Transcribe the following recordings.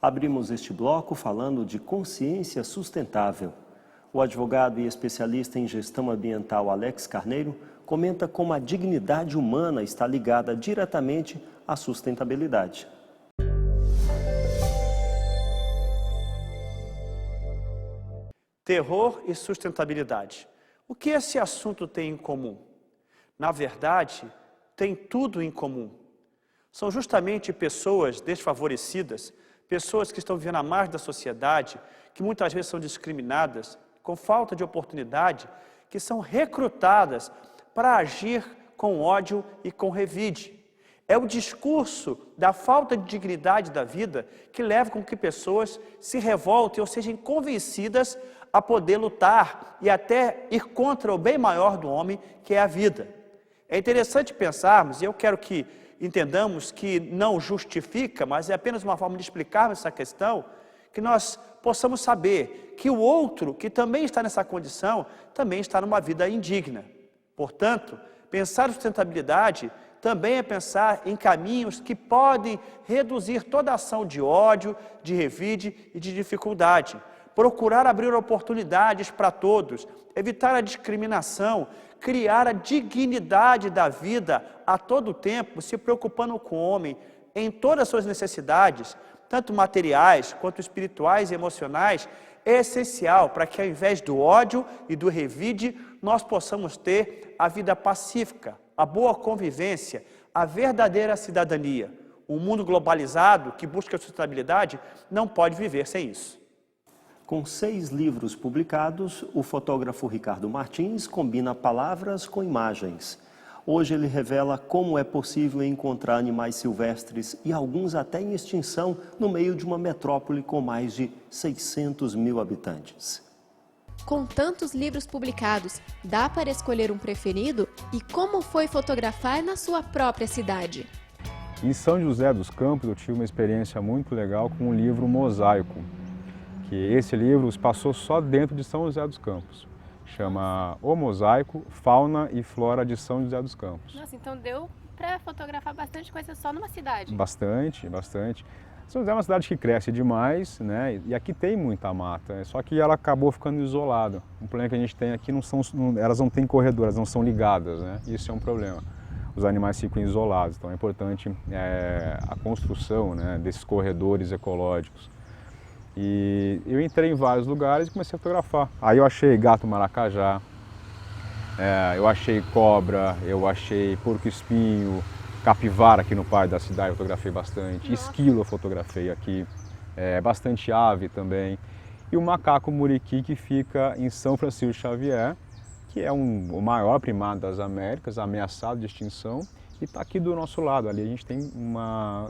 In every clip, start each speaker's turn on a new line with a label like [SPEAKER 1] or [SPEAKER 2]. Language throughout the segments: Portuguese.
[SPEAKER 1] Abrimos este bloco falando de consciência sustentável. O advogado e especialista em gestão ambiental Alex Carneiro comenta como a dignidade humana está ligada diretamente à sustentabilidade.
[SPEAKER 2] Terror e sustentabilidade. O que esse assunto tem em comum? Na verdade, tem tudo em comum. São justamente pessoas desfavorecidas, pessoas que estão vivendo à margem da sociedade, que muitas vezes são discriminadas, com falta de oportunidade, que são recrutadas para agir com ódio e com revide. É o discurso da falta de dignidade da vida que leva com que pessoas se revoltem ou sejam convencidas a poder lutar e até ir contra o bem maior do homem, que é a vida. É interessante pensarmos, e eu quero que entendamos que não justifica, mas é apenas uma forma de explicarmos essa questão, que nós possamos saber que o outro, que também está nessa condição, também está numa vida indigna. Portanto, pensar em sustentabilidade também é pensar em caminhos que podem reduzir toda ação de ódio, de revide e de dificuldade. Procurar abrir oportunidades para todos, evitar a discriminação, criar a dignidade da vida a todo tempo, se preocupando com o homem em todas as suas necessidades, tanto materiais quanto espirituais e emocionais, é essencial para que, ao invés do ódio e do revide, nós possamos ter a vida pacífica, a boa convivência, a verdadeira cidadania. Um mundo globalizado que busca a sustentabilidade não pode viver sem isso.
[SPEAKER 1] Com 6 livros publicados, o fotógrafo Ricardo Martins combina palavras com imagens. Hoje ele revela como é possível encontrar animais silvestres e alguns até em extinção no meio de uma metrópole com mais de 600 mil habitantes.
[SPEAKER 3] Com tantos livros publicados, dá para escolher um preferido? E como foi fotografar na sua própria cidade?
[SPEAKER 4] Em São José dos Campos eu tive uma experiência muito legal com o livro Mosaico, que esse livro se passou só dentro de São José dos Campos. Chama O Mosaico, Fauna e Flora de São José dos Campos.
[SPEAKER 5] Nossa, então deu para fotografar bastante coisa só numa cidade?
[SPEAKER 4] Bastante, bastante. São José é uma cidade que cresce demais, né? E aqui tem muita mata, só que ela acabou ficando isolada. O problema que a gente tem aqui, elas não têm corredor, elas não são ligadas, né? Isso é um problema. Os animais ficam isolados, então é importante a construção, né, desses corredores ecológicos. E eu entrei em vários lugares e comecei a fotografar. Aí eu achei gato maracajá, eu achei cobra, eu achei porco-espinho, capivara aqui no parque da cidade, eu fotografei bastante. Nossa. Esquilo eu fotografei aqui, bastante ave também. E o macaco muriqui, que fica em São Francisco Xavier, que é o maior primata das Américas, ameaçado de extinção, e está aqui do nosso lado. Ali a gente tem uma...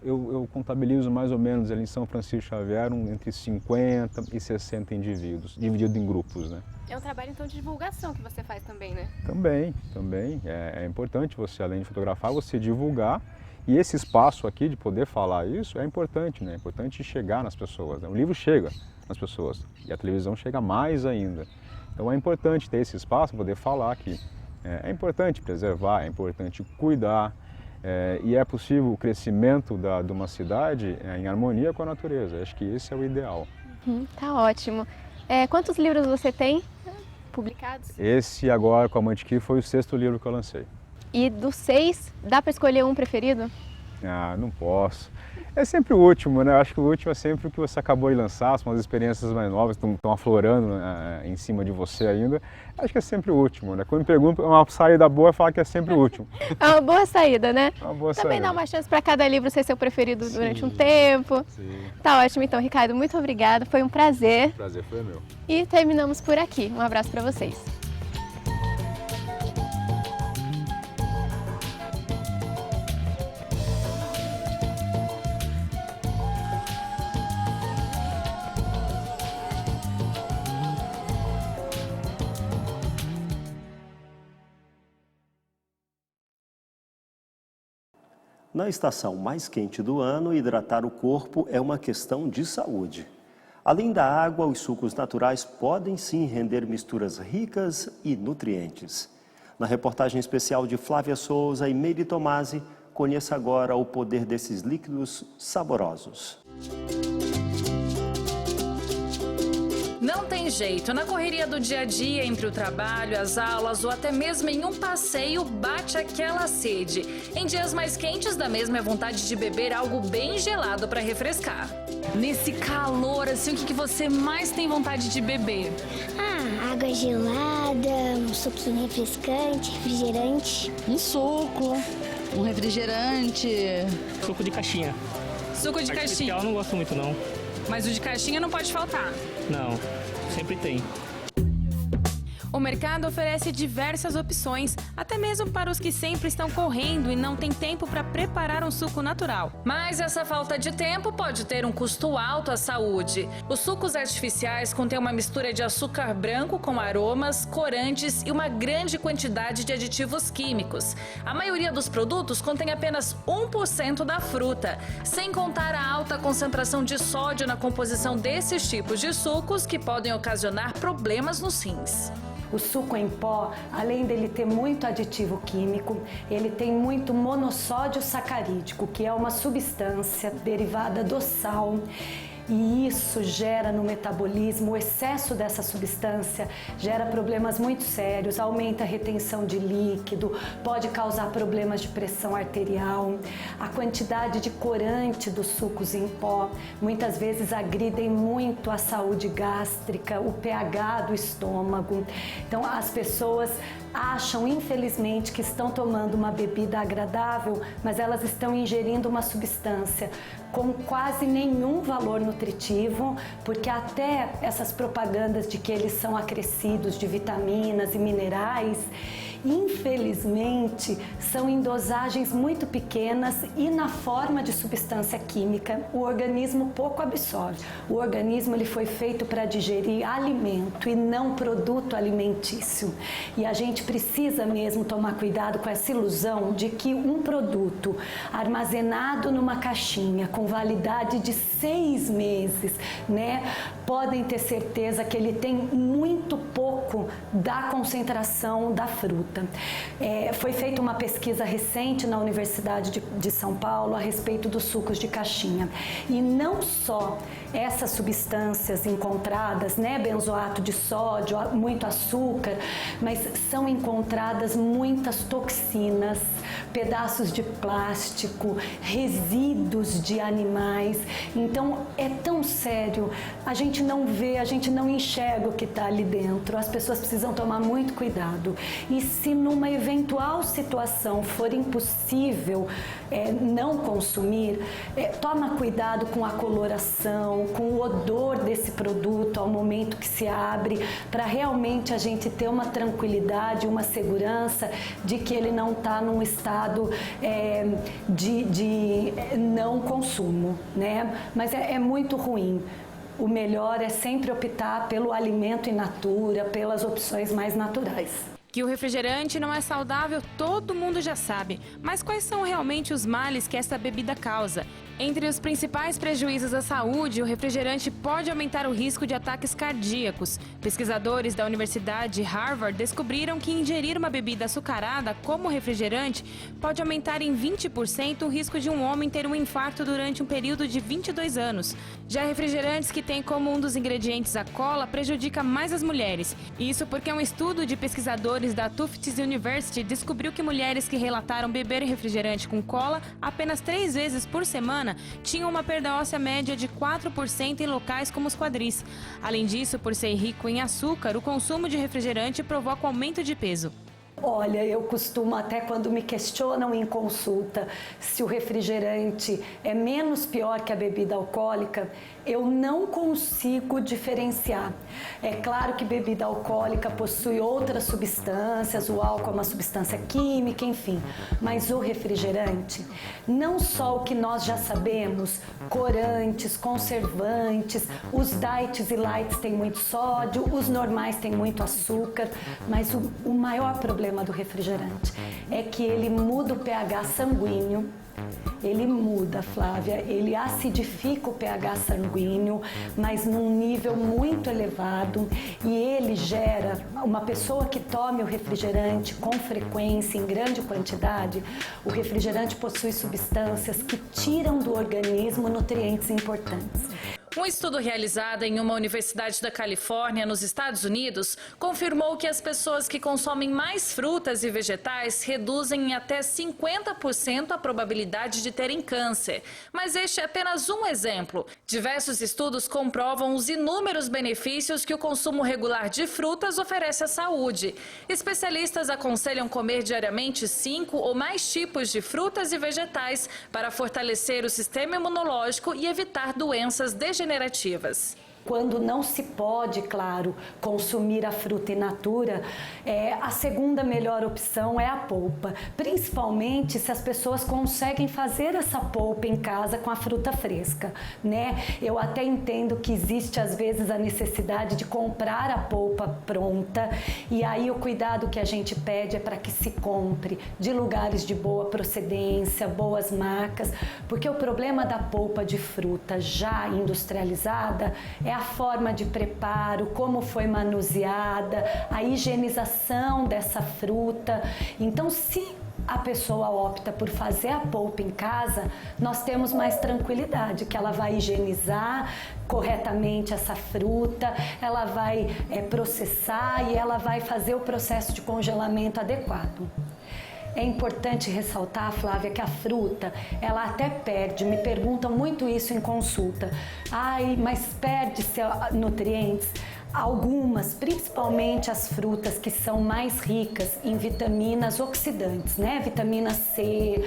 [SPEAKER 4] Eu contabilizo mais ou menos ali em São Francisco Xavier entre 50 e 60 indivíduos, dividido em grupos, né?
[SPEAKER 5] É um trabalho então de divulgação que você faz também, né?
[SPEAKER 4] Também. É importante você, além de fotografar, você divulgar. E esse espaço aqui de poder falar isso é importante, né? É importante chegar nas pessoas, né? O livro chega nas pessoas e a televisão chega mais ainda. Então é importante ter esse espaço para poder falar aqui. É importante preservar, é importante cuidar. E é possível o crescimento de uma cidade em harmonia com a natureza. Acho que esse é o ideal.
[SPEAKER 5] Tá ótimo. Quantos livros você tem publicados?
[SPEAKER 4] Esse agora, com a Mantiqui, foi o 6º livro que eu lancei.
[SPEAKER 5] E dos 6, dá para escolher um preferido?
[SPEAKER 4] Ah, não posso. É sempre o último, né? Eu acho que o último é sempre o que você acabou de lançar, são as experiências mais novas, estão aflorando em cima de você ainda. Acho que é sempre o último, né? Quando me perguntam, uma saída boa é falar que é sempre o último.
[SPEAKER 5] É uma boa saída, né?
[SPEAKER 4] Uma boa
[SPEAKER 5] Também
[SPEAKER 4] saída.
[SPEAKER 5] dá uma chance para cada livro ser seu preferido durante um tempo.
[SPEAKER 4] Sim.
[SPEAKER 5] Tá ótimo então, Ricardo. Muito obrigada, foi um prazer.
[SPEAKER 4] O prazer foi meu.
[SPEAKER 5] E terminamos por aqui. Um abraço para vocês.
[SPEAKER 1] Na estação mais quente do ano, hidratar o corpo é uma questão de saúde. Além da água, os sucos naturais podem sim render misturas ricas e nutrientes. Na reportagem especial de Flávia Souza e Meire Tomasi, Conheça agora o poder desses líquidos saborosos.
[SPEAKER 6] Não tem jeito, na correria do dia a dia, entre o trabalho, as aulas ou até mesmo em um passeio, bate aquela sede. Em dias mais quentes, dá mesmo a vontade de beber algo bem gelado para refrescar. Nesse calor, assim, o que você mais tem vontade de beber?
[SPEAKER 7] Água gelada, um suquinho refrescante, refrigerante.
[SPEAKER 8] Um suco, um refrigerante.
[SPEAKER 9] Suco de caixinha.
[SPEAKER 6] Suco de caixinha?
[SPEAKER 9] Artificial eu não gosto muito, não.
[SPEAKER 6] Mas o de caixinha não pode faltar.
[SPEAKER 9] Não, sempre tem.
[SPEAKER 10] O mercado oferece diversas opções, até mesmo para os que sempre estão correndo e não têm tempo para preparar um suco natural.
[SPEAKER 6] Mas essa falta de tempo pode ter um custo alto à saúde. Os sucos artificiais contêm uma mistura de açúcar branco com aromas, corantes e uma grande quantidade de aditivos químicos. A maioria dos produtos contém apenas 1% da fruta, sem contar a alta concentração de sódio na composição desses tipos de sucos que podem ocasionar problemas nos rins.
[SPEAKER 11] O suco em pó, além dele ter muito aditivo químico, ele tem muito monossódio sacarídico, que é uma substância derivada do sal. E isso gera no metabolismo, o excesso dessa substância gera problemas muito sérios, aumenta a retenção de líquido, pode causar problemas de pressão arterial. A quantidade de corante dos sucos em pó muitas vezes agridem muito a saúde gástrica, o pH do estômago. Então as pessoas acham, infelizmente, que estão tomando uma bebida agradável, mas elas estão ingerindo uma substância com quase nenhum valor nutritivo, porque até essas propagandas de que eles são acrescidos de vitaminas e minerais, infelizmente, são em dosagens muito pequenas e na forma de substância química. O organismo pouco absorve. O organismo ele foi feito para digerir alimento e não produto alimentício. E a gente precisa mesmo tomar cuidado com essa ilusão de que um produto armazenado numa caixinha com validade de 6 meses, né, podem ter certeza que ele tem muito pouco da concentração da fruta. Foi feita uma pesquisa recente na Universidade de São Paulo a respeito dos sucos de caixinha. E não só essas substâncias encontradas, né, benzoato de sódio, muito açúcar, mas são encontradas muitas toxinas, pedaços de plástico, resíduos de animais. Então é tão sério, a gente não vê, a gente não enxerga o que está ali dentro. As pessoas precisam tomar muito cuidado. E se numa eventual situação for impossível não consumir, toma cuidado com a coloração, com o odor desse produto ao momento que se abre, para realmente a gente ter uma tranquilidade, uma segurança de que ele não está num estado de não consumo, né? Mas é muito ruim. O melhor é sempre optar pelo alimento in natura, pelas opções mais naturais.
[SPEAKER 10] Que o refrigerante não é saudável, todo mundo já sabe. Mas quais são realmente os males que essa bebida causa? Entre os principais prejuízos à saúde, o refrigerante pode aumentar o risco de ataques cardíacos. Pesquisadores da Universidade Harvard descobriram que ingerir uma bebida açucarada como refrigerante pode aumentar em 20% o risco de um homem ter um infarto durante um período de 22 anos. Já refrigerantes que têm como um dos ingredientes a cola prejudica mais as mulheres. Isso porque um estudo de pesquisadores da Tufts University descobriu que mulheres que relataram beber refrigerante com cola apenas 3 vezes por semana tinham uma perda óssea média de 4% em locais como os quadris. Além disso, por ser rico em açúcar, o consumo de refrigerante provoca aumento de peso.
[SPEAKER 11] Olha, eu costumo, até quando me questionam em consulta se o refrigerante é menos pior que a bebida alcoólica, eu não consigo diferenciar. É claro que bebida alcoólica possui outras substâncias, o álcool é uma substância química, enfim. Mas o refrigerante, não só o que nós já sabemos, corantes, conservantes, os diets e lights têm muito sódio, os normais têm muito açúcar, mas o maior problema problema do refrigerante? É que ele muda o pH sanguíneo. Ele muda, Flávia, ele acidifica o pH sanguíneo, mas num nível muito elevado, e ele gera, uma pessoa que tome o refrigerante com frequência, em grande quantidade, o refrigerante possui substâncias que tiram do organismo nutrientes importantes.
[SPEAKER 6] Um estudo realizado em uma universidade da Califórnia, nos Estados Unidos, confirmou que as pessoas que consomem mais frutas e vegetais reduzem em até 50% a probabilidade de terem câncer. Mas este é apenas um exemplo. Diversos estudos comprovam os inúmeros benefícios que o consumo regular de frutas oferece à saúde. Especialistas aconselham comer diariamente 5 ou mais tipos de frutas e vegetais para fortalecer o sistema imunológico e evitar doenças degenerativas.
[SPEAKER 11] Quando não se pode, claro, consumir a fruta in natura, a segunda melhor opção é a polpa. Principalmente se as pessoas conseguem fazer essa polpa em casa com a fruta fresca, né? Eu até entendo que existe às vezes a necessidade de comprar a polpa pronta, e aí o cuidado que a gente pede é para que se compre de lugares de boa procedência, boas marcas, porque o problema da polpa de fruta já industrializada é a forma de preparo, como foi manuseada, a higienização dessa fruta. Então, se a pessoa opta por fazer a polpa em casa, nós temos mais tranquilidade, que ela vai higienizar corretamente essa fruta, ela vai processar e ela vai fazer o processo de congelamento adequado. É importante ressaltar, Flávia, que a fruta, ela até perde, me perguntam muito isso em consulta. Ai, mas perde-se nutrientes? Algumas, principalmente as frutas que são mais ricas em vitaminas oxidantes, né? Vitamina C,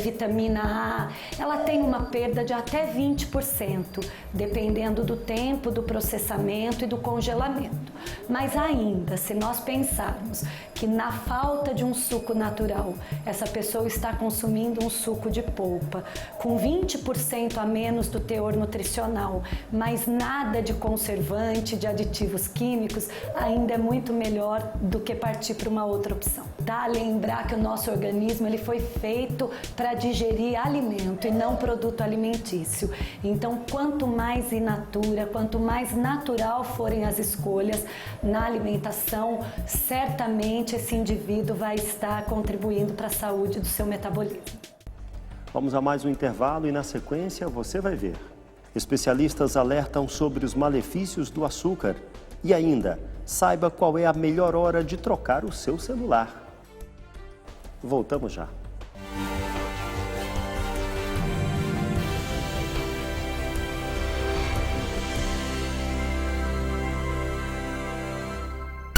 [SPEAKER 11] vitamina A, ela tem uma perda de até 20%, dependendo do tempo, do processamento e do congelamento. Mas ainda, se nós pensarmos que na falta de um suco natural, essa pessoa está consumindo um suco de polpa, com 20% a menos do teor nutricional, mas nada de conservante, de aditivos químicos, ainda é muito melhor do que partir para uma outra opção. Tá? Lembrar que o nosso organismo ele foi feito para digerir alimento e não produto alimentício. Então, quanto mais in natura, quanto mais natural forem as escolhas na alimentação, certamente esse indivíduo vai estar contribuindo para a saúde do seu metabolismo.
[SPEAKER 1] Vamos a mais um intervalo e na sequência você vai ver. Especialistas alertam sobre os malefícios do açúcar. E ainda, saiba qual é a melhor hora de trocar o seu celular. Voltamos já.